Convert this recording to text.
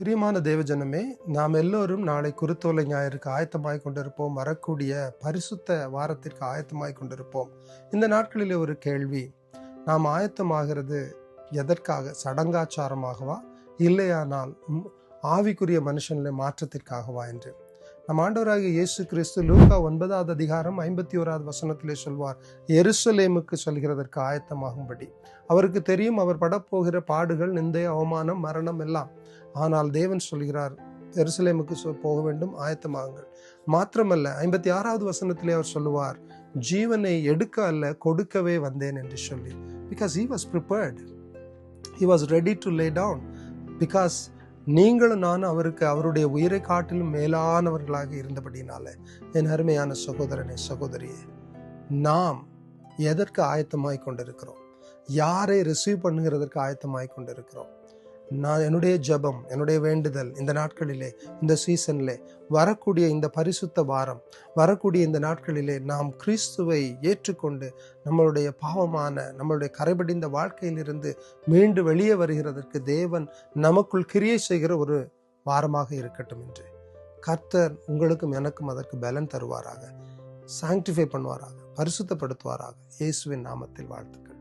பிரியமான தேவஜனமே, நாம் எல்லோரும் நாளை குருத்தோலை ஞாயிற்கு ஆயத்தமாய் கொண்டிருப்போம். வரக்கூடிய பரிசுத்த வாரத்திற்கு ஆயத்தமாய் கொண்டிருப்போம். இந்த நாட்களிலே ஒரு கேள்வி, நாம் ஆயத்தமாகிறது எதற்காக? சடங்காச்சாரமாகவா, இல்லையானால் ஆவிக்குரிய மனுஷனிலே மாற்றத்திற்காகவா என்று. நம் ஆண்டவராகிய இயேசு கிறிஸ்து லூக்கா 9வது அதிகாரம் 51வது வசனத்திலே சொல்வார், எருசலேமுக்கு சொல்கிறதற்கு ஆயத்தமாகும்படி. அவருக்கு தெரியும் அவர் படப்போகிற பாடுகள், நிந்தை, அவமானம், மரணம் எல்லாம். ஆனால் தேவன் சொல்கிறார், எருசலேமுக்கு போக வேண்டும், ஆயத்தமாகுங்கள். மாத்திரமல்ல, 56வது வசனத்திலே அவர் சொல்லுவார், ஜீவனை எடுக்க அல்ல கொடுக்கவே வந்தேன் என்று சொல்லி. Because he was prepared. He was ready to lay down. Because நீங்களும் நானும் அவருக்கு அவருடைய உயிரை காட்டிலும் மேலானவர்களாக இருந்தபடினால, என் அருமையான சகோதரனே, சகோதரியே, நாம் எதற்கு ஆயத்தமாய் கொண்டிருக்கிறோம்? யாரை ரிசீவ் பண்ணுகிறதற்கு ஆயத்தமாய் கொண்டிருக்கிறோம்? நான் என்னுடைய ஜெபம், என்னுடைய வேண்டுதல் இந்த நாட்களிலே, இந்த சீசனிலே, வரக்கூடிய இந்த பரிசுத்த வாரம், வரக்கூடிய இந்த நாட்களிலே நாம் கிறிஸ்துவை ஏற்றுக்கொண்டு நம்மளுடைய பாவமான, நம்மளுடைய கரைபடிந்த வாழ்க்கையிலிருந்து மீண்டு வெளியே வருகிறதற்கு தேவன் நமக்குள் கிரியை செய்கிற ஒரு வாரமாக இருக்கட்டும் என்று கர்த்தர் உங்களுக்கும் எனக்கும் அதற்கு பலன் தருவாராக, சாங்டிஃபை பண்ணுவாராக, பரிசுத்தப்படுத்துவாராக. இயேசுவின் நாமத்தில் வாழ்த்துக்கள்.